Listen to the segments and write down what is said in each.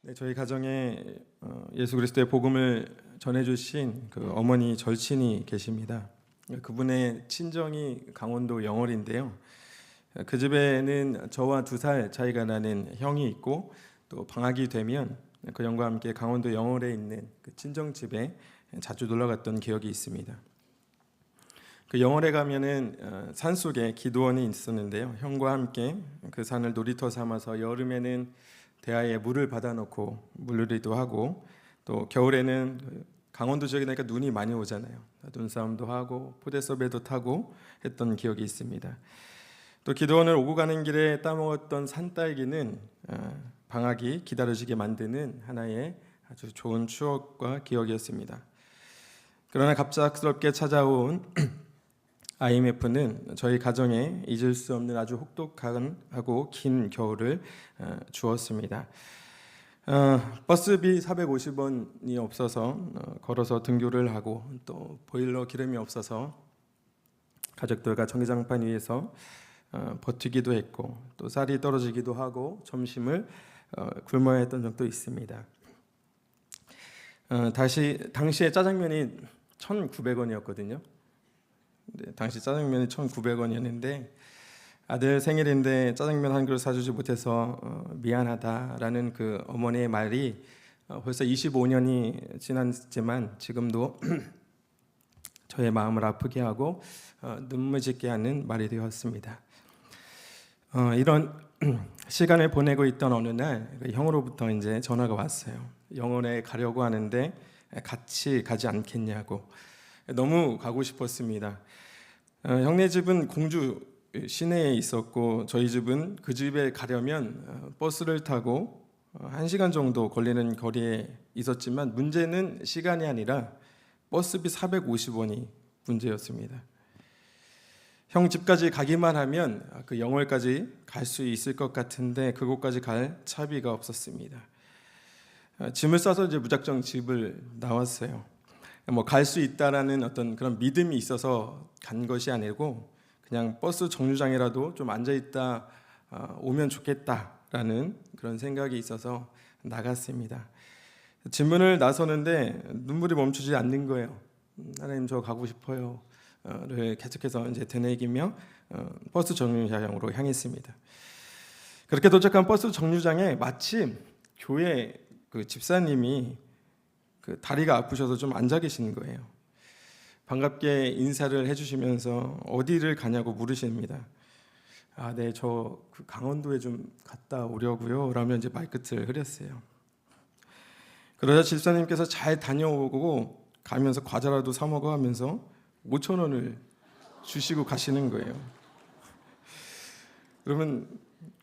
네, 저희 가정에 예수 그리스도의 복음을 전해주신 그 어머니 절친이 계십니다. 그분의 친정이 강원도 영월인데요. 그 집에는 저와 2살 차이가 나는 형이 있고, 또 방학이 되면 그 형과 함께 강원도 영월에 있는 그 친정 집에 자주 놀러 갔던 기억이 있습니다. 그 영월에 가면은 산 속에 기도원이 있었는데요. 형과 함께 그 산을 놀이터 삼아서 여름에는 대야에 물을 받아놓고 물놀이도 하고, 또 겨울에는 강원도 지역이니까 눈이 많이 오잖아요. 눈싸움도 하고 포대서배도 타고 했던 기억이 있습니다. 또 기도원을 오고 가는 길에 따먹었던 산딸기는 방학이 기다려지게 만드는 하나의 아주 좋은 추억과 기억이었습니다. 그러나 갑작스럽게 찾아온 IMF는 저희 가정에 잊을 수 없는 아주 혹독하고 긴 겨울을 주었습니다. 버스비 450원이 없어서 걸어서 등교를 하고, 또 보일러 기름이 없어서 가족들과 전기장판 위에서 버티기도 했고, 또 쌀이 떨어지기도 하고 점심을 굶어야 했던 적도 있습니다. 당시에 짜장면이 1,900원이었거든요. 당시 짜장면이 1,900원이었는데 아들 생일인데 짜장면 한 그릇 사주지 못해서 미안하다라는 그 어머니의 말이 벌써 25년이 지났지만 지금도 저의 마음을 아프게 하고 눈물 짓게 하는 말이 되었습니다. 이런 시간을 보내고 있던 어느 날 형으로부터 이제 전화가 왔어요. 영월에 가려고 하는데 같이 가지 않겠냐고. 너무 가고 싶었습니다. 형네 집은 공주 시내에 있었고, 저희 집은 그 집에 가려면 버스를 타고 1시간 정도 걸리는 거리에 있었지만, 문제는 시간이 아니라 버스비 450원이 문제였습니다. 형 집까지 가기만 하면 그 영월까지 갈 수 있을 것 같은데 그곳까지 갈 차비가 없었습니다. 짐을 싸서 이제 무작정 집을 나왔어요. 갈 수 있다라는 어떤 그런 믿음이 있어서 간 것이 아니고, 그냥 버스 정류장이라도 좀 앉아 있다 오면 좋겠다라는 그런 생각이 있어서 나갔습니다. 집문을 나서는데 눈물이 멈추지 않는 거예요. 하나님, 저 가고 싶어요를 계속해서 이제 되뇌기며 버스 정류장으로 향했습니다. 그렇게 도착한 버스 정류장에 마침 교회 그 집사님이 그 다리가 아프셔서 좀 앉아 계시는 거예요. 반갑게 인사를 해주시면서 어디를 가냐고 물으십니다. 네, 저 그 강원도에 좀 갔다 오려고요. 라면 이제 말끝을 흐렸어요. 그러자 집사님께서 잘 다녀오고 가면서 과자라도 사 먹어 하면서 5,000원을 주시고 가시는 거예요. 그러면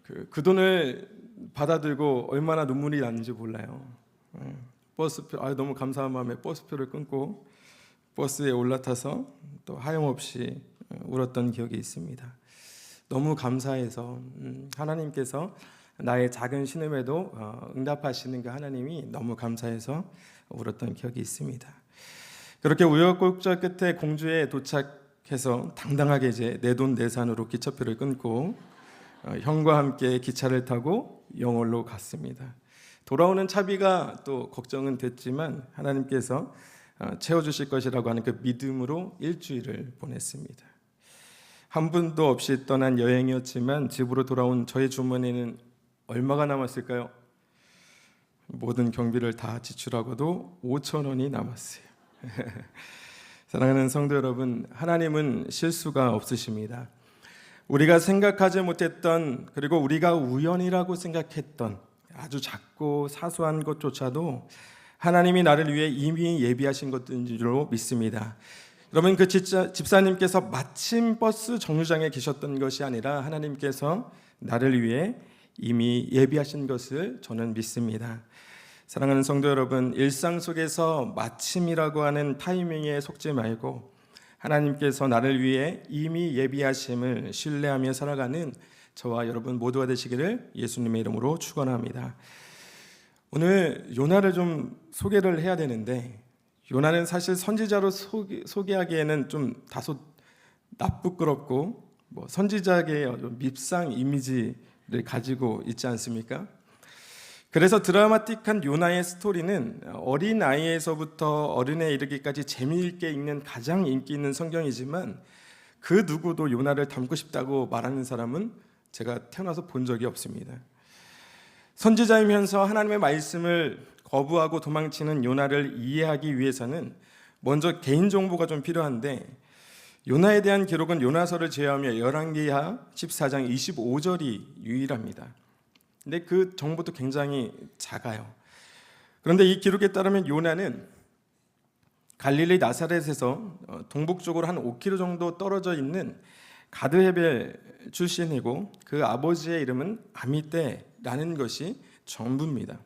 그 돈을 받아들고 얼마나 눈물이 나는지 몰라요. 버스표, 너무 감사한 마음에 버스표를 끊고 버스에 올라타서 또 하염없이 울었던 기억이 있습니다. 너무 감사해서 하나님께서 나의 작은 신음에도 응답하시는 그 하나님이 너무 감사해서 울었던 기억이 있습니다. 그렇게 우여곡절 끝에 공주에 도착해서 당당하게 이제 내돈내산으로 기차표를 끊고 형과 함께 기차를 타고 영월로 갔습니다. 돌아오는 차비가 또 걱정은 됐지만 하나님께서 채워주실 것이라고 하는 그 믿음으로 일주일을 보냈습니다. 한 분도 없이 떠난 여행이었지만 집으로 돌아온 저의 주머니는 얼마가 남았을까요? 모든 경비를 다 지출하고도 5,000원이 남았어요. 사랑하는 성도 여러분, 하나님은 실수가 없으십니다. 우리가 생각하지 못했던, 그리고 우리가 우연이라고 생각했던 아주 작고 사소한 것조차도 하나님이 나를 위해 이미 예비하신 것인 줄로 믿습니다. 여러분, 그 집사님께서 마침 버스 정류장에 계셨던 것이 아니라 하나님께서 나를 위해 이미 예비하신 것을 저는 믿습니다. 사랑하는 성도 여러분, 일상 속에서 마침이라고 하는 타이밍에 속지 말고 하나님께서 나를 위해 이미 예비하심을 신뢰하며 살아가는 저와 여러분 모두가 되시기를 예수님의 이름으로 축원합니다. 오늘 요나를 좀 소개를 해야 되는데, 요나는 사실 선지자로 소개하기에는 좀 다소 나쁘끄럽고 선지자의 밉상 이미지를 가지고 있지 않습니까? 그래서 드라마틱한 요나의 스토리는 어린 아이에서부터 어른에 이르기까지 재미있게 읽는 가장 인기 있는 성경이지만 그 누구도 요나를 닮고 싶다고 말하는 사람은 제가 태어나서 본 적이 없습니다. 선지자이면서 하나님의 말씀을 거부하고 도망치는 요나를 이해하기 위해서는 먼저 개인 정보가 좀 필요한데, 요나에 대한 기록은 요나서를 제외하며 열왕기하 14장 25절이 유일합니다. 근데 그 정보도 굉장히 작아요. 그런데 이 기록에 따르면 요나는 갈릴리 나사렛에서 동북쪽으로 한 5km 정도 떨어져 있는 가드헤벨 출신이고, 그 아버지의 이름은 아미떼라는 것이 전부입니다.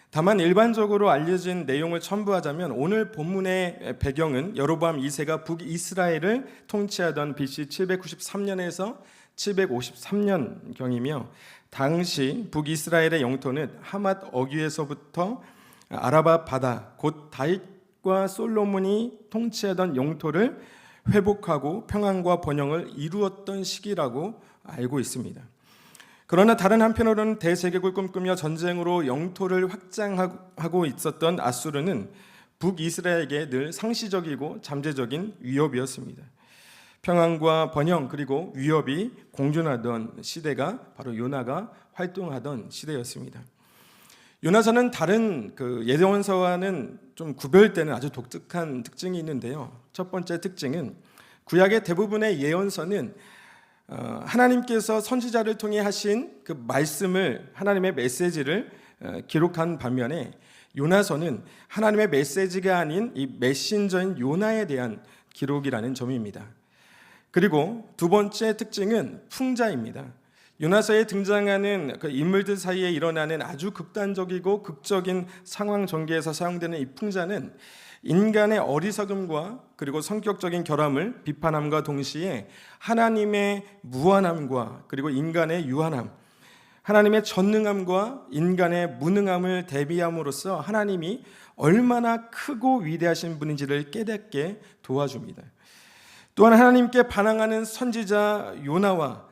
다만 일반적으로 알려진 내용을 첨부하자면 오늘 본문의 배경은 여로보암 2세가 북이스라엘을 통치하던 BC 793년에서 753년경이며, 당시 북이스라엘의 영토는 하맛 어귀에서부터 아라바 바다, 곧 다윗과 솔로몬이 통치하던 영토를 회복하고 평안과 번영을 이루었던 시기라고 알고 있습니다. 그러나 다른 한편으로는 대제국을 꿈꾸며 전쟁으로 영토를 확장하고 있었던 아수르는 북이스라엘에게 늘 상시적이고 잠재적인 위협이었습니다. 평안과 번영 그리고 위협이 공존하던 시대가 바로 요나가 활동하던 시대였습니다. 요나서는 다른 예언서와는 좀 구별되는 아주 독특한 특징이 있는데요. 첫 번째 특징은 구약의 대부분의 예언서는 하나님께서 선지자를 통해 하신 그 말씀을, 하나님의 메시지를 기록한 반면에 요나서는 하나님의 메시지가 아닌 이 메신저인 요나에 대한 기록이라는 점입니다. 그리고 두 번째 특징은 풍자입니다. 요나서에 등장하는 그 인물들 사이에 일어나는 아주 극단적이고 극적인 상황 전개에서 사용되는 이 풍자는 인간의 어리석음과 그리고 성격적인 결함을 비판함과 동시에 하나님의 무한함과 그리고 인간의 유한함, 하나님의 전능함과 인간의 무능함을 대비함으로써 하나님이 얼마나 크고 위대하신 분인지를 깨닫게 도와줍니다. 또한 하나님께 반항하는 선지자 요나와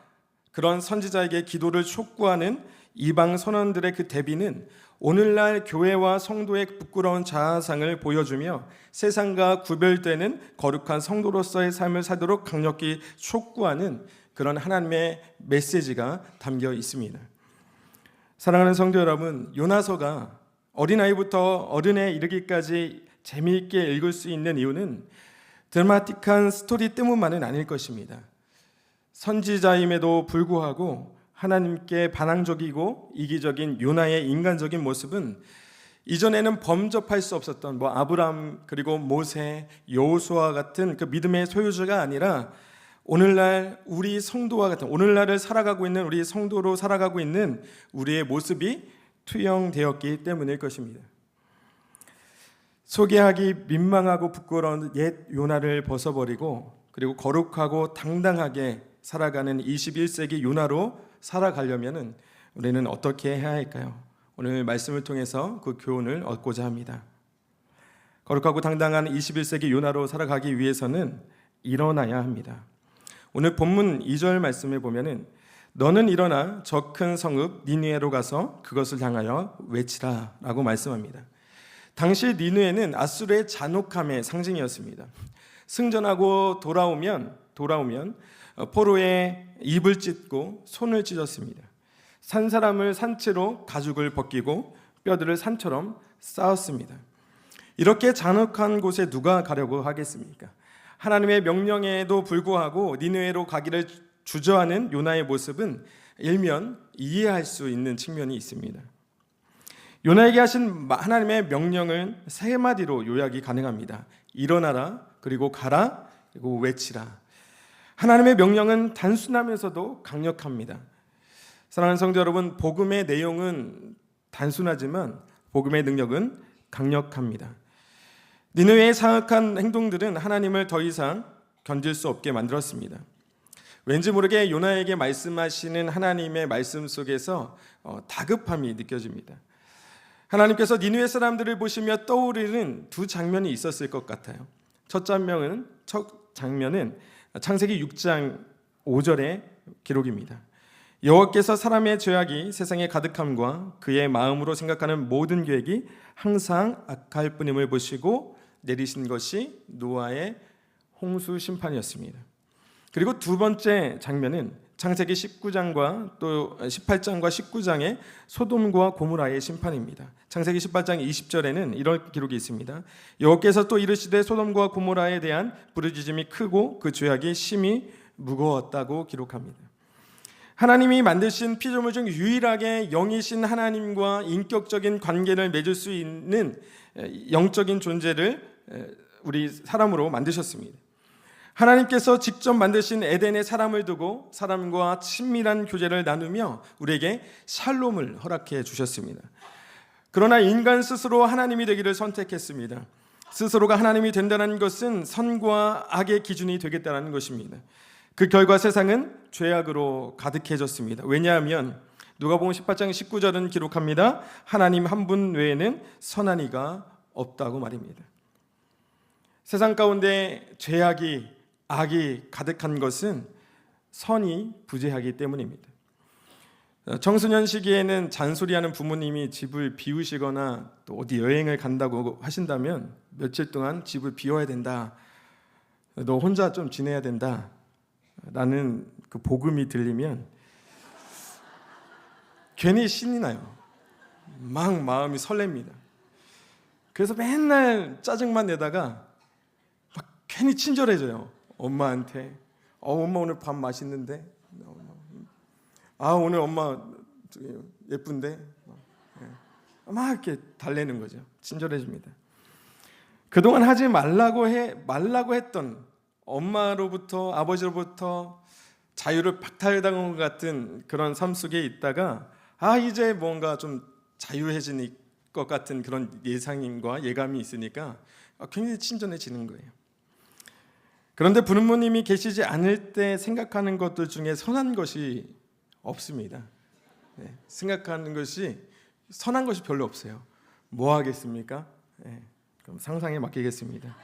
그런 선지자에게 기도를 촉구하는 이방 선원들의 그 대비는 오늘날 교회와 성도의 부끄러운 자아상을 보여주며 세상과 구별되는 거룩한 성도로서의 삶을 살도록 강력히 촉구하는 그런 하나님의 메시지가 담겨 있습니다. 사랑하는 성도 여러분, 요나서가 어린아이부터 어른에 이르기까지 재미있게 읽을 수 있는 이유는 드라마틱한 스토리 때문만은 아닐 것입니다. 선지자임에도 불구하고 하나님께 반항적이고 이기적인 요나의 인간적인 모습은 이전에는 범접할 수 없었던 아브라함 그리고 모세, 여호수아 같은 그 믿음의 소유주가 아니라 오늘날 우리 성도와 같은, 오늘날을 살아가고 있는 우리 성도로 살아가고 있는 우리의 모습이 투영되었기 때문일 것입니다. 소개하기 민망하고 부끄러운 옛 요나를 벗어버리고 그리고 거룩하고 당당하게 살아가는 21세기 요나로 살아가려면 우리는 어떻게 해야 할까요? 오늘 말씀을 통해서 그 교훈을 얻고자 합니다. 거룩하고 당당한 21세기 요나로 살아가기 위해서는 일어나야 합니다. 오늘 본문 2절 말씀에 보면은 너는 일어나 저 큰 성읍 니느웨로 가서 그것을 향하여 외치라 라고 말씀합니다. 당시 니느웨는 아수르의 잔혹함의 상징이었습니다. 승전하고 돌아오면 포로의 입을 찢고 손을 찢었습니다. 산 사람을 산채로 가죽을 벗기고 뼈들을 산처럼 쌓았습니다. 이렇게 잔혹한 곳에 누가 가려고 하겠습니까? 하나님의 명령에도 불구하고 니느웨로 가기를 주저하는 요나의 모습은 일면 이해할 수 있는 측면이 있습니다. 요나에게 하신 하나님의 명령은 세 마디로 요약이 가능합니다. 일어나라, 그리고 가라, 그리고 외치라. 하나님의 명령은 단순하면서도 강력합니다. 사랑하는 성도 여러분, 복음의 내용은 단순하지만 복음의 능력은 강력합니다. 니느웨의 사악한 행동들은 하나님을 더 이상 견딜 수 없게 만들었습니다. 왠지 모르게 요나에게 말씀하시는 하나님의 말씀 속에서 다급함이 느껴집니다. 하나님께서 니느웨 사람들을 보시며 떠오르는 두 장면이 있었을 것 같아요. 첫 장면은 창세기 6장 5절의 기록입니다. 여호와께서 사람의 죄악이 세상에 가득함과 그의 마음으로 생각하는 모든 계획이 항상 악할 뿐임을 보시고 내리신 것이 노아의 홍수 심판이었습니다. 그리고 두 번째 장면은 창세기 19장과 또 18장과 19장의 소돔과 고모라의 심판입니다. 창세기 18장 20절에는 이런 기록이 있습니다. 여호와께서 또 이르시되 소돔과 고모라에 대한 부르짖음이 크고 그 죄악이 심히 무거웠다고 기록합니다. 하나님이 만드신 피조물 중 유일하게 영이신 하나님과 인격적인 관계를 맺을 수 있는 영적인 존재를 우리 사람으로 만드셨습니다. 하나님께서 직접 만드신 에덴에 사람을 두고 사람과 친밀한 교제를 나누며 우리에게 샬롬을 허락해 주셨습니다. 그러나 인간 스스로 하나님이 되기를 선택했습니다. 스스로가 하나님이 된다는 것은 선과 악의 기준이 되겠다는 것입니다. 그 결과 세상은 죄악으로 가득해졌습니다. 왜냐하면 누가복음 18장 19절은 기록합니다. 하나님 한 분 외에는 선한 이가 없다고 말입니다. 세상 가운데 죄악이 악이 가득한 것은 선이 부재하기 때문입니다. 청소년 시기에는 잔소리하는 부모님이 집을 비우시거나 또 어디 여행을 간다고 하신다면 며칠 동안 집을 비워야 된다. 너 혼자 좀 지내야 된다. 라는 그 복음이 들리면 괜히 신이 나요. 막 마음이 설렙니다. 그래서 맨날 짜증만 내다가 막 괜히 친절해져요. 엄마한테 엄마 오늘 밥 맛있는데, 오늘 엄마 예쁜데, 막 이렇게 달래는 거죠. 친절해집니다. 그동안 하지 말라고 했던 엄마로부터 아버지로부터 자유를 박탈당한 것 같은 그런 삶 속에 있다가 이제 뭔가 좀 자유해질 것 같은 그런 예상과 예감이 있으니까 굉장히 친절해지는 거예요. 그런데 부모님이 계시지 않을 때 생각하는 것들 중에 선한 것이 없습니다. 생각하는 것이 선한 것이 별로 없어요. 뭐 하겠습니까? 그럼 상상에 맡기겠습니다.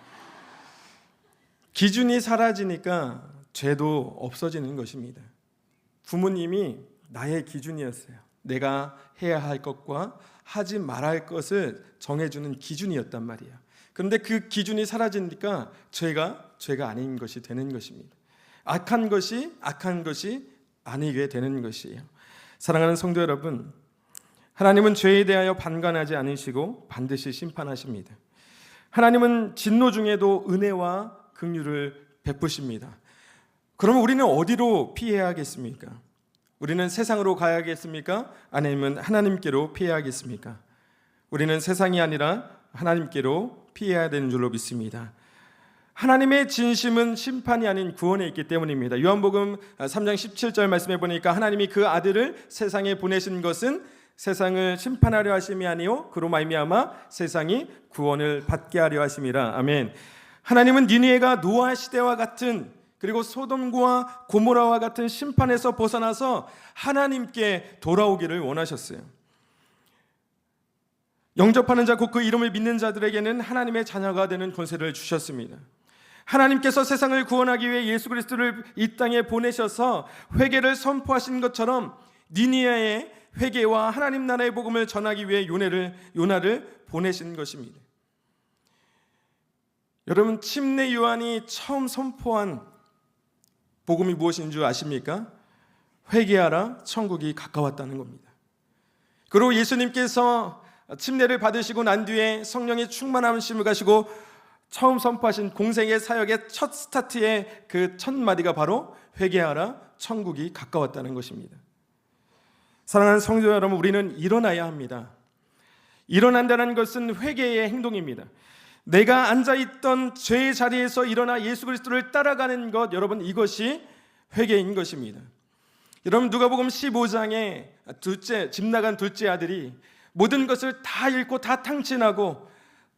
기준이 사라지니까 죄도 없어지는 것입니다. 부모님이 나의 기준이었어요. 내가 해야 할 것과 하지 말아야 할 것을 정해주는 기준이었단 말이에요. 그런데 그 기준이 사라지니까 죄가 아닌 것이 되는 것입니다. 악한 것이 아니게 되는 것이에요. 사랑하는 성도 여러분, 하나님은 죄에 대하여 방관하지 않으시고 반드시 심판하십니다. 하나님은 진노 중에도 은혜와 긍휼을 베푸십니다. 그러면 우리는 어디로 피해야겠습니까? 우리는 세상으로 가야겠습니까? 아니면 하나님께로 피해야겠습니까? 우리는 세상이 아니라 하나님께로 피해야 되는 줄로 믿습니다. 하나님의 진심은 심판이 아닌 구원에 있기 때문입니다. 요한복음 3장 17절 말씀해 보니까 하나님이 그 아들을 세상에 보내신 것은 세상을 심판하려 하심이 아니요 그로 말미암아 세상이 구원을 받게 하려 하심이라. 아멘. 하나님은 니느웨가 노아 시대와 같은 그리고 소돔과 고모라와 같은 심판에서 벗어나서 하나님께 돌아오기를 원하셨어요. 영접하는 자 곧 그 이름을 믿는 자들에게는 하나님의 자녀가 되는 권세를 주셨습니다. 하나님께서 세상을 구원하기 위해 예수 그리스도를 이 땅에 보내셔서 회개를 선포하신 것처럼 니느웨의 회개와 하나님 나라의 복음을 전하기 위해 요나를 보내신 것입니다. 여러분, 침례 요한이 처음 선포한 복음이 무엇인 줄 아십니까? 회개하라, 천국이 가까웠다는 겁니다. 그리고 예수님께서 침례를 받으시고 난 뒤에 성령의 충만하심을 가지고 처음 선포하신 공생의 사역의 첫 스타트의 그 첫 마디가 바로 회개하라, 천국이 가까웠다는 것입니다. 사랑하는 성도 여러분, 우리는 일어나야 합니다. 일어난다는 것은 회개의 행동입니다. 내가 앉아있던 죄의 자리에서 일어나 예수 그리스도를 따라가는 것, 여러분, 이것이 회개인 것입니다. 여러분, 누가복음 15장에 집 나간 둘째 아들이 모든 것을 다 잃고 다 탕진하고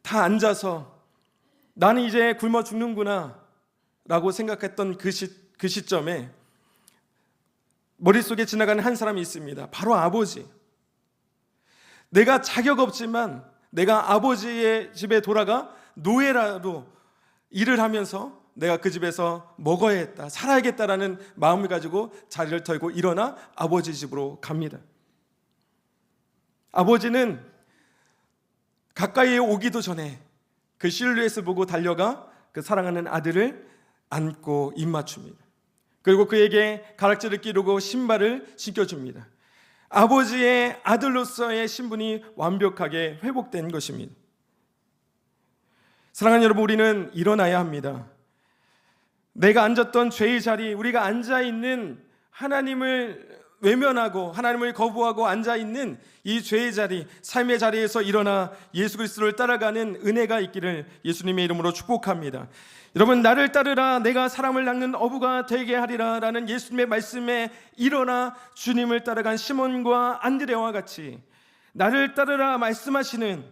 다 앉아서 나는 이제 굶어 죽는구나 라고 생각했던 그 시점에 머릿속에 지나가는 한 사람이 있습니다. 바로 아버지. 내가 자격 없지만 내가 아버지의 집에 돌아가 노예라도 일을 하면서 내가 그 집에서 먹어야겠다, 살아야겠다라는 마음을 가지고 자리를 털고 일어나 아버지 집으로 갑니다. 아버지는 가까이에 오기도 전에 그 실루엣을 보고 달려가 그 사랑하는 아들을 안고 입 맞춥니다. 그리고 그에게 가락지를 끼르고 신발을 신겨줍니다. 아버지의 아들로서의 신분이 완벽하게 회복된 것입니다. 사랑하는 여러분, 우리는 일어나야 합니다. 내가 앉았던 죄의 자리, 우리가 앉아있는 하나님을 외면하고 하나님을 거부하고 앉아있는 이 죄의 자리, 삶의 자리에서 일어나 예수 그리스도를 따라가는 은혜가 있기를 예수님의 이름으로 축복합니다. 여러분, 나를 따르라 내가 사람을 낚는 어부가 되게 하리라 라는 예수님의 말씀에 일어나 주님을 따라간 시몬과 안드레와 같이 나를 따르라 말씀하시는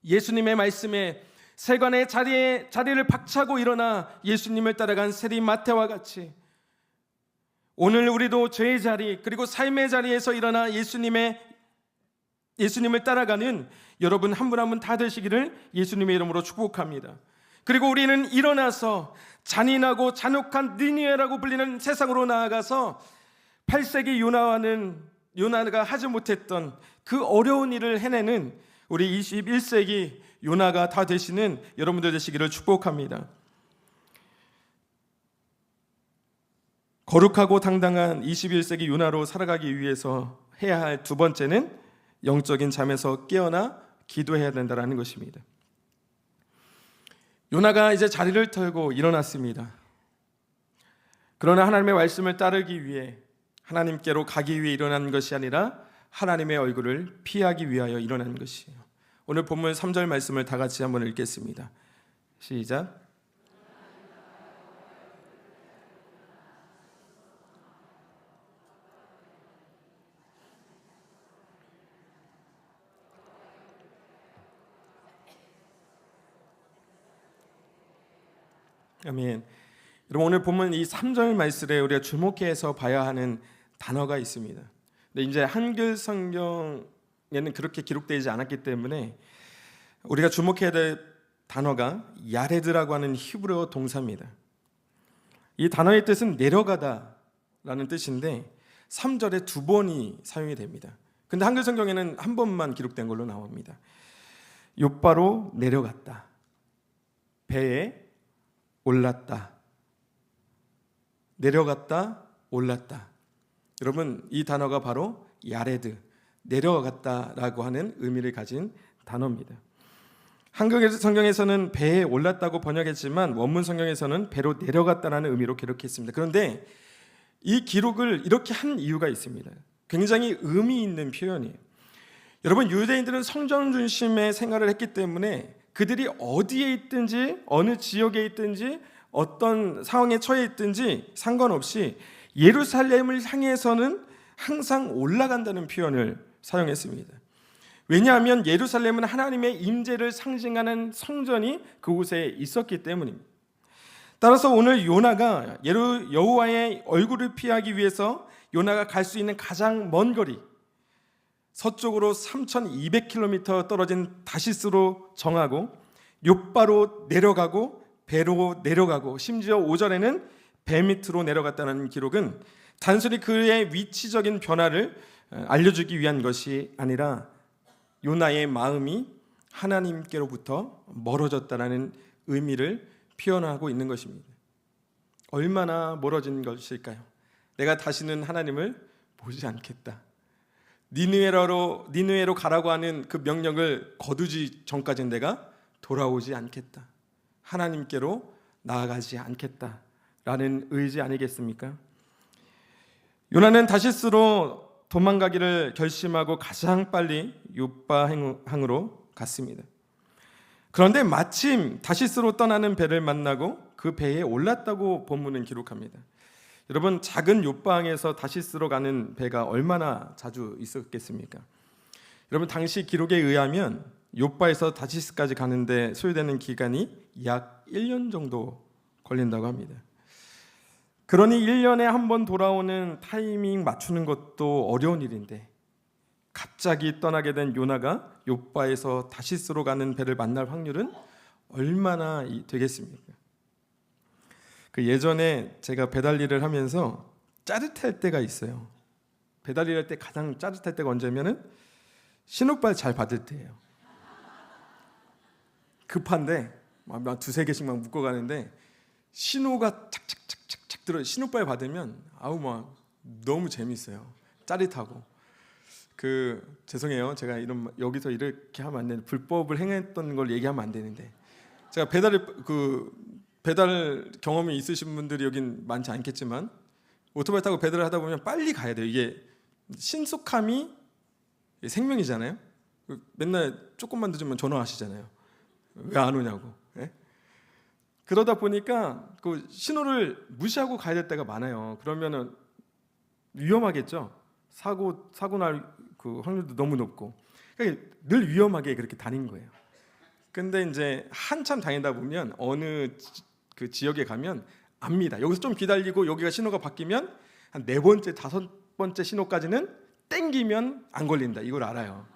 예수님의 말씀에 세관의 자리를 박차고 일어나 예수님을 따라간 세리 마태와 같이 오늘 우리도 죄의 자리 그리고 삶의 자리에서 일어나 예수님을 따라가는 여러분 한 분 한 분 다 되시기를 예수님의 이름으로 축복합니다. 그리고 우리는 일어나서 잔인하고 잔혹한 니느웨라고 불리는 세상으로 나아가서 8세기 요나가 하지 못했던 그 어려운 일을 해내는 우리 21세기 요나가 다 되시는 여러분들 되시기를 축복합니다. 거룩하고 당당한 21세기 요나로 살아가기 위해서 해야 할 두 번째는 영적인 잠에서 깨어나 기도해야 된다는 것입니다. 요나가 이제 자리를 털고 일어났습니다. 그러나 하나님의 말씀을 따르기 위해 하나님께로 가기 위해 일어난 것이 아니라 하나님의 얼굴을 피하기 위하여 일어난 것이에요. 오늘 본문 3절 말씀을 다 같이 한번 읽겠습니다. 시작. 아멘. 여러분, 오늘 본문 이 3절 말씀에 우리가 주목해서 봐야 하는 단어가 있습니다. 근데 이제 한글 성경에는 그렇게 기록되지 않았기 때문에 우리가 주목해야 될 단어가 야레드라고 하는 히브리어 동사입니다. 이 단어의 뜻은 내려가다라는 뜻인데 3절에 두 번이 사용이 됩니다. 근데 한글 성경에는 한 번만 기록된 걸로 나옵니다. 욥바로 내려갔다, 배에 올랐다, 내려갔다, 올랐다. 여러분, 이 단어가 바로 야레드, 내려갔다라고 하는 의미를 가진 단어입니다. 한글 성경에서는 배에 올랐다고 번역했지만 원문 성경에서는 배로 내려갔다라는 의미로 기록했습니다. 그런데 이 기록을 이렇게 한 이유가 있습니다. 굉장히 의미 있는 표현이에요. 여러분, 유대인들은 성전 중심의 생활을 했기 때문에 그들이 어디에 있든지 어느 지역에 있든지 어떤 상황에 처해 있든지 상관없이 예루살렘을 향해서는 항상 올라간다는 표현을 사용했습니다. 왜냐하면 예루살렘은 하나님의 임재를 상징하는 성전이 그곳에 있었기 때문입니다. 따라서 오늘 요나가 여호와의 얼굴을 피하기 위해서 요나가 갈 수 있는 가장 먼 거리, 서쪽으로 3200km 떨어진 다시스로 정하고 욥바로 내려가고 배로 내려가고 심지어 5절에는 배 밑으로 내려갔다는 기록은 단순히 그의 위치적인 변화를 알려주기 위한 것이 아니라 요나의 마음이 하나님께로부터 멀어졌다는 의미를 표현하고 있는 것입니다. 얼마나 멀어진 것일까요? 내가 다시는 하나님을 보지 않겠다. 니느웨로 가라고 하는 그 명령을 거두지 전까지는 내가 돌아오지 않겠다. 하나님께로 나아가지 않겠다라는 의지 아니겠습니까? 요나는 다시스로 도망가기를 결심하고 가장 빨리 욥바 항으로 갔습니다. 그런데 마침 다시스로 떠나는 배를 만나고 그 배에 올랐다고 본문은 기록합니다. 여러분, 작은 욥바항에서 다시스로 가는 배가 얼마나 자주 있었겠습니까? 여러분, 당시 기록에 의하면 욥바에서 다시스까지 가는데 소요되는 기간이 약 1년 정도 걸린다고 합니다. 그러니 1년에 한 번 돌아오는 타이밍 맞추는 것도 어려운 일인데 갑자기 떠나게 된 요나가 욥바에서 다시스로 가는 배를 만날 확률은 얼마나 되겠습니까? 그 예전에 제가 배달 일을 하면서 짜릿할 때가 있어요. 배달 일할 때 가장 짜릿할 때가 언제면은 신호빨 잘 받을 때예요. 급한데 막 두세 개씩 막 묶어 가는데 신호가 착착착착착 들어 신호빨 받으면 아우 막 너무 재밌어요. 짜릿하고. 죄송해요. 제가 이런 여기서 이렇게 하면 안 되는데 불법을 행했던 걸 얘기하면 안 되는데 제가 배달 경험이 있으신 분들이 여긴 많지 않겠지만 오토바이 타고 배달을 하다 보면 빨리 가야 돼요. 이게 신속함이 생명이잖아요. 맨날 조금만 늦으면 전화하시잖아요. 왜 안 오냐고. 예? 그러다 보니까 그 신호를 무시하고 가야 될 때가 많아요. 그러면은 위험하겠죠. 사고 날 그 확률도 너무 높고. 그러니까 늘 위험하게 그렇게 다닌 거예요. 근데 이제 한참 다니다 보면 어느 그 지역에 가면 압니다. 여기서 좀 기다리고 여기가 신호가 바뀌면 한 4번째, 5번째 신호까지는 땡기면 안 걸린다. 이걸 알아요.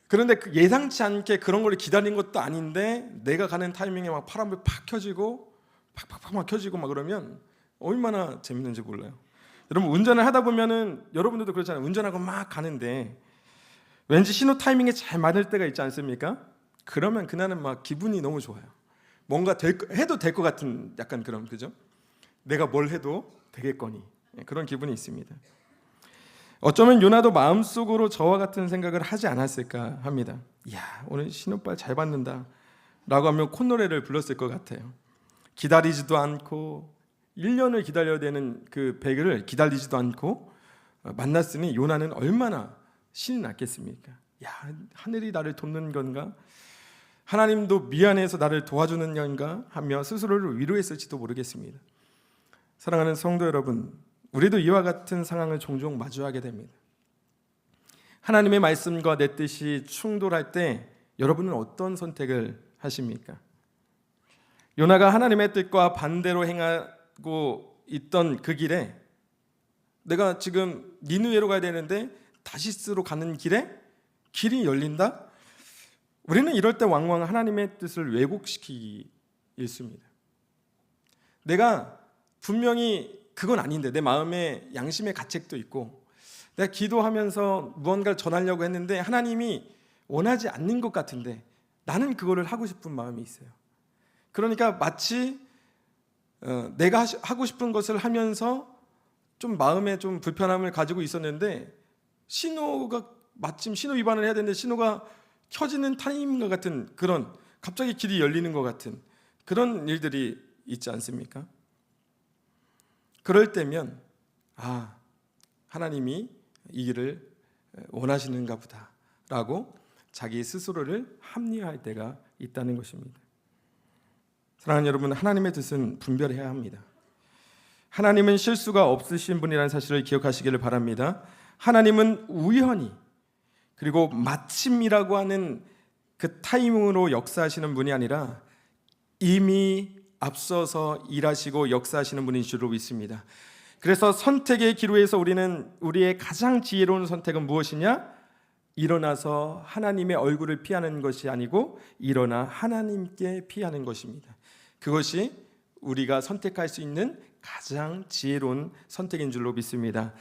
그런데 예상치 않게 그런 걸 기다린 것도 아닌데 내가 가는 타이밍에 막 파란불 팍 켜지고 팍팍팍 막 켜지고 막 그러면 얼마나 재밌는지 몰라요. 여러분 운전을 하다 보면은 여러분들도 그렇잖아요. 운전하고 막 가는데 왠지 신호 타이밍에 잘 맞을 때가 있지 않습니까? 그러면 그날은 막 기분이 너무 좋아요. 뭔가 해도 될 것 같은 약간 그런 그죠? 내가 뭘 해도 되겠거니 그런 기분이 있습니다. 어쩌면 요나도 마음속으로 저와 같은 생각을 하지 않았을까 합니다. 이야 오늘 신호빨 잘 받는다 라고 하면 콧노래를 불렀을 것 같아요. 기다리지도 않고 1년을 기다려야 되는 그 배를 기다리지도 않고 만났으니 요나는 얼마나 신이 났겠습니까? 야 하늘이 나를 돕는 건가? 하나님도 미안해서 나를 도와주는 건가? 하며 스스로를 위로했을지도 모르겠습니다. 사랑하는 성도 여러분, 우리도 이와 같은 상황을 종종 마주하게 됩니다. 하나님의 말씀과 내 뜻이 충돌할 때 여러분은 어떤 선택을 하십니까? 요나가 하나님의 뜻과 반대로 행하고 있던 그 길에 내가 지금 니느웨로 가야 되는데 다시스로 가는 길에 길이 열린다? 우리는 이럴 때 왕왕 하나님의 뜻을 왜곡시키기 일쑤입니다. 내가 분명히 그건 아닌데 내 마음에 양심의 가책도 있고 내가 기도하면서 무언가를 전하려고 했는데 하나님이 원하지 않는 것 같은데 나는 그거를 하고 싶은 마음이 있어요. 그러니까 마치 내가 하고 싶은 것을 하면서 좀 마음에 좀 불편함을 가지고 있었는데 신호가 마침 신호 위반을 해야 되는데 신호가 켜지는 타임과 같은 그런 갑자기 길이 열리는 것 같은 그런 일들이 있지 않습니까? 그럴 때면 하나님이 이 길을 원하시는가 보다 라고 자기 스스로를 합리화할 때가 있다는 것입니다. 사랑하는 여러분, 하나님의 뜻은 분별해야 합니다. 하나님은 실수가 없으신 분이라는 사실을 기억하시기를 바랍니다. 하나님은 우연히 그리고 마침이라고 하는 그 타이밍으로 역사하시는 분이 아니라 이미 앞서서 일하시고 역사하시는 분인 줄로 믿습니다. 그래서 선택의 기로에서 우리는 우리의 가장 지혜로운 선택은 무엇이냐? 일어나서 하나님의 얼굴을 피하는 것이 아니고 일어나 하나님께 피하는 것입니다. 그것이 우리가 선택할 수 있는 가장 지혜로운 선택인 줄로 믿습니다.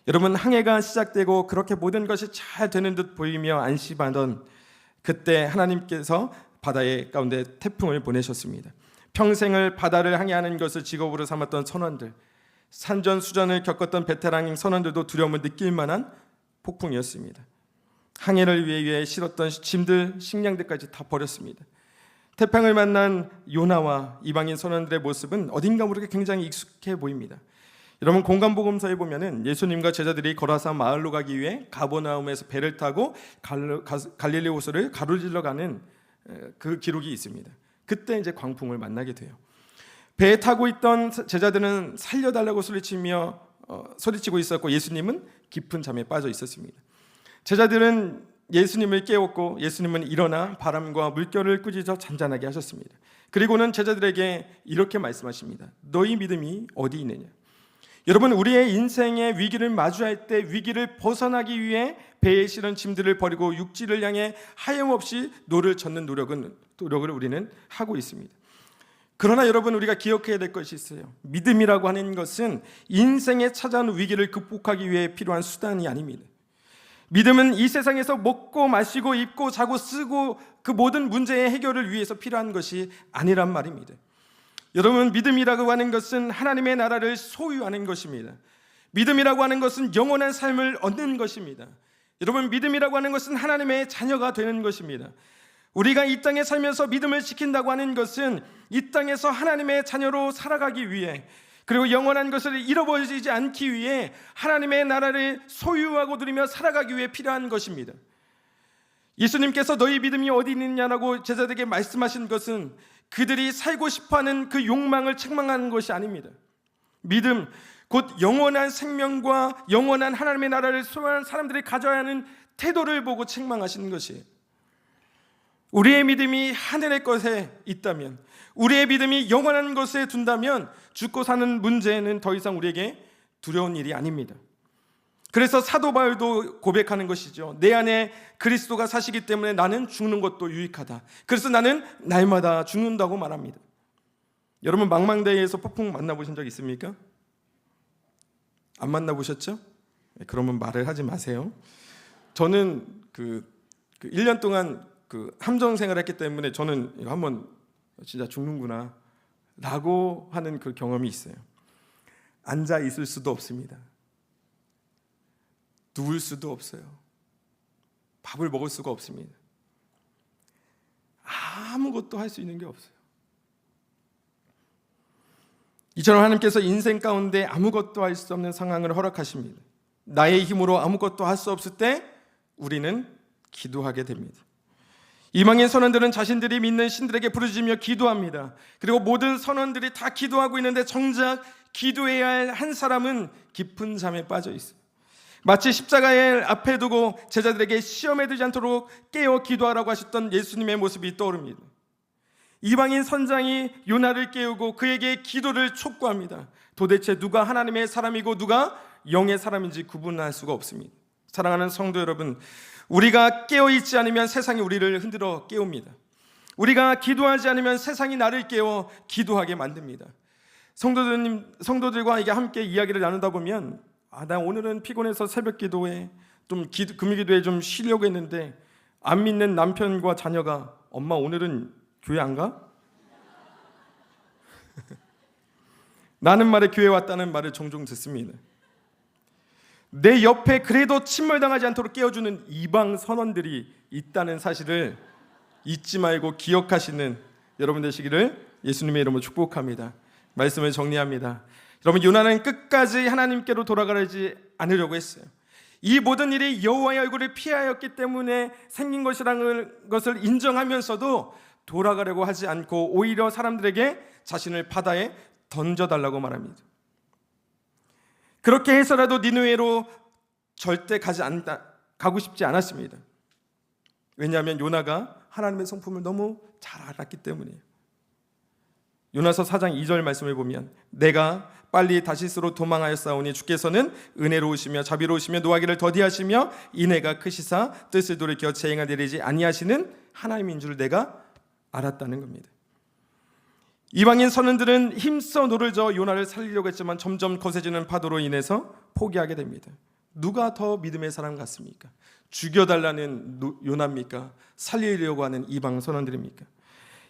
여러분, 항해가 시작되고 그렇게 모든 것이 잘 되는 듯 보이며 안심하던 그때 하나님께서 바다의 가운데 태풍을 보내셨습니다. 평생을 바다를 항해하는 것을 직업으로 삼았던 선원들, 산전수전을 겪었던 베테랑 선원들도 두려움을 느낄 만한 폭풍이었습니다. 항해를 위해 실었던 짐들, 식량들까지 다 버렸습니다. 태평을 만난 요나와 이방인 선원들의 모습은 어딘가 모르게 굉장히 익숙해 보입니다. 여러분, 공간복음서에 보면은 예수님과 제자들이 거라사 마을로 가기 위해 가버나움에서 배를 타고 갈릴리 호수를 가로질러 가는 그 기록이 있습니다. 그때 이제 광풍을 만나게 돼요. 배에 타고 있던 제자들은 살려달라고 소리치고 있었고 예수님은 깊은 잠에 빠져 있었습니다. 제자들은 예수님을 깨웠고 예수님은 일어나 바람과 물결을 꾸짖어 잔잔하게 하셨습니다. 그리고는 제자들에게 이렇게 말씀하십니다. 너희 믿음이 어디 있느냐? 여러분, 우리의 인생의 위기를 마주할 때 위기를 벗어나기 위해 배에 실은 짐들을 버리고 육지를 향해 하염없이 노를 젓는 노력을 우리는 하고 있습니다. 그러나 여러분, 우리가 기억해야 될 것이 있어요. 믿음이라고 하는 것은 인생에 찾아온 위기를 극복하기 위해 필요한 수단이 아닙니다. 믿음은 이 세상에서 먹고 마시고 입고 자고 쓰고 그 모든 문제의 해결을 위해서 필요한 것이 아니란 말입니다. 여러분, 믿음이라고 하는 것은 하나님의 나라를 소유하는 것입니다. 믿음이라고 하는 것은 영원한 삶을 얻는 것입니다. 여러분, 믿음이라고 하는 것은 하나님의 자녀가 되는 것입니다. 우리가 이 땅에 살면서 믿음을 지킨다고 하는 것은 이 땅에서 하나님의 자녀로 살아가기 위해, 그리고 영원한 것을 잃어버리지 않기 위해 하나님의 나라를 소유하고 누리며 살아가기 위해 필요한 것입니다. 예수님께서 너희 믿음이 어디 있느냐라고 제자들에게 말씀하신 것은 그들이 살고 싶어하는 그 욕망을 책망하는 것이 아닙니다. 믿음, 곧 영원한 생명과 영원한 하나님의 나라를 소유한 사람들이 가져야 하는 태도를 보고 책망하시는 것이에요. 우리의 믿음이 하늘의 것에 있다면, 우리의 믿음이 영원한 것에 둔다면 죽고 사는 문제는 더 이상 우리에게 두려운 일이 아닙니다. 그래서 사도 바울도 고백하는 것이죠. 내 안에 그리스도가 사시기 때문에 나는 죽는 것도 유익하다. 그래서 나는 날마다 죽는다고 말합니다. 여러분, 망망대해에서 폭풍 만나보신 적 있습니까? 안 만나보셨죠? 그러면 말을 하지 마세요. 저는 그 1년 동안 함정 생활을 했기 때문에 저는 이거 한번 진짜 죽는구나 라고 하는 그 경험이 있어요. 앉아 있을 수도 없습니다. 누울 수도 없어요. 밥을 먹을 수가 없습니다. 아무것도 할 수 있는 게 없어요. 이처럼 하나님께서 인생 가운데 아무것도 할 수 없는 상황을 허락하십니다. 나의 힘으로 아무것도 할 수 없을 때 우리는 기도하게 됩니다. 이방인 선원들은 자신들이 믿는 신들에게 부르짖으며 기도합니다. 그리고 모든 선원들이 다 기도하고 있는데 정작 기도해야 할 한 사람은 깊은 잠에 빠져 있어요. 마치 십자가를 앞에 두고 제자들에게 시험에 들지 않도록 깨어 기도하라고 하셨던 예수님의 모습이 떠오릅니다. 이방인 선장이 요나를 깨우고 그에게 기도를 촉구합니다. 도대체 누가 하나님의 사람이고 누가 영의 사람인지 구분할 수가 없습니다. 사랑하는 성도 여러분, 우리가 깨어있지 않으면 세상이 우리를 흔들어 깨웁니다. 우리가 기도하지 않으면 세상이 나를 깨워 기도하게 만듭니다. 성도들과 이게 함께 이야기를 나누다 보면 나 오늘은 피곤해서 새벽 기도에 금요기도에 좀 쉬려고 했는데 안 믿는 남편과 자녀가 엄마 오늘은 교회 안 가? 나는 말에 교회 왔다는 말을 종종 듣습니다. 내 옆에 그래도 침몰당하지 않도록 깨워주는 이방 선원들이 있다는 사실을 잊지 말고 기억하시는 여러분 되시기를 예수님의 이름으로 축복합니다. 말씀을 정리합니다. 여러분, 요나는 끝까지 하나님께로 돌아가지 않으려고 했어요. 이 모든 일이 여호와의 얼굴을 피하였기 때문에 생긴 것이라는 것을 인정하면서도 돌아가려고 하지 않고 오히려 사람들에게 자신을 바다에 던져달라고 말합니다. 그렇게 해서라도 니느웨로 절대 가고 싶지 않았습니다. 왜냐하면 요나가 하나님의 성품을 너무 잘 알았기 때문이에요. 요나서 4장 2절 말씀을 보면 내가 빨리 다시스로 도망하였사오니 주께서는 은혜로우시며 자비로우시며 노하기를 더디하시며 인애가 크시사 뜻을 돌이켜 재앙을 내리지 아니하시는 하나님인 줄 내가 알았다는 겁니다. 이방인 선원들은 힘써 노를 저어 요나를 살리려고 했지만 점점 거세지는 파도로 인해서 포기하게 됩니다. 누가 더 믿음의 사람 같습니까? 죽여달라는 요나입니까? 살리려고 하는 이방 선원들입니까?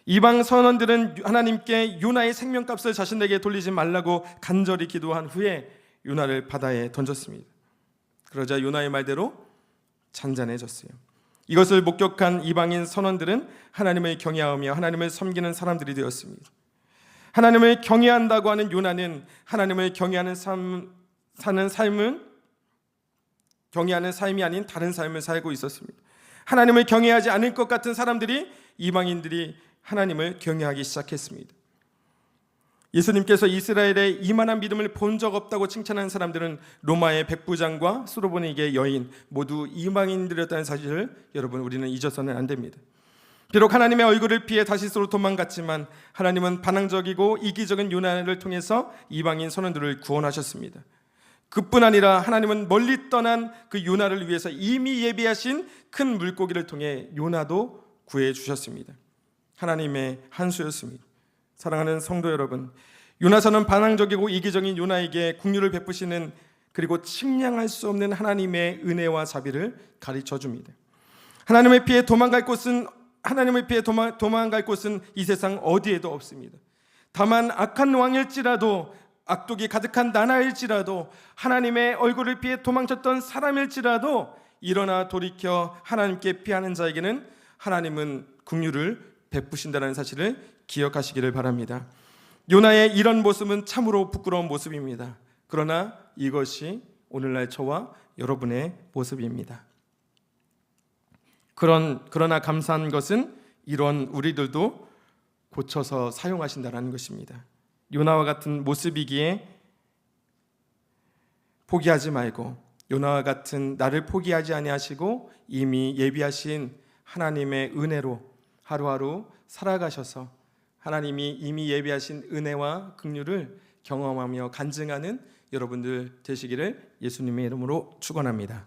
이방 선원들은 하나님께 요나의 생명값을 자신에게 돌리지 말라고 간절히 기도한 후에 요나를 바다에 던졌습니다. 그러자 요나의 말대로 잔잔해졌어요. 이것을 목격한 이방인 선원들은 하나님을 경외하며 하나님을 섬기는 사람들이 되었습니다. 하나님을 경외한다고 하는 요나는 하나님을 경외하는 경외하는 삶이 아닌 다른 삶을 살고 있었습니다. 하나님을 경외하지 않을 것 같은 사람들이, 이방인들이 하나님을 경외하기 시작했습니다. 예수님께서 이스라엘의 이만한 믿음을 본 적 없다고 칭찬한 사람들은 로마의 백부장과 수로보니게 여인 모두 이방인들이었다는 사실을 여러분 우리는 잊어서는 안 됩니다. 비록 하나님의 얼굴을 피해 다시스로 도망갔지만 하나님은 반항적이고 이기적인 요나를 통해서 이방인 선원들을 구원하셨습니다. 그뿐 아니라 하나님은 멀리 떠난 그 요나를 위해서 이미 예비하신 큰 물고기를 통해 요나도 구해 주셨습니다. 하나님의 한 수였습니다. 사랑하는 성도 여러분, 요나서는 반항적이고 이기적인 요나에게 국류를 베푸시는, 그리고 측량할 수 없는 하나님의 은혜와 자비를 가르쳐 줍니다. 하나님을 피해 도망갈 곳은 이 세상 어디에도 없습니다. 다만 악한 왕일지라도, 악독이 가득한 나라일지라도, 하나님의 얼굴을 피해 도망쳤던 사람일지라도 일어나 돌이켜 하나님께 피하는 자에게는 하나님은 긍휼을 베푸신다는 사실을 기억하시기를 바랍니다. 요나의 이런 모습은 참으로 부끄러운 모습입니다. 그러나 이것이 오늘날 저와 여러분의 모습입니다. 그러나 감사한 것은 이런 우리들도 고쳐서 사용하신다는 것입니다. 요나와 같은 모습이기에 포기하지 말고, 요나와 같은 나를 포기하지 아니하시고 이미 예비하신 하나님의 은혜로 하루하루 살아가셔서 하나님이 이미 예비하신 은혜와 긍휼을 경험하며 간증하는 여러분들 되시기를 예수님의 이름으로 축원합니다.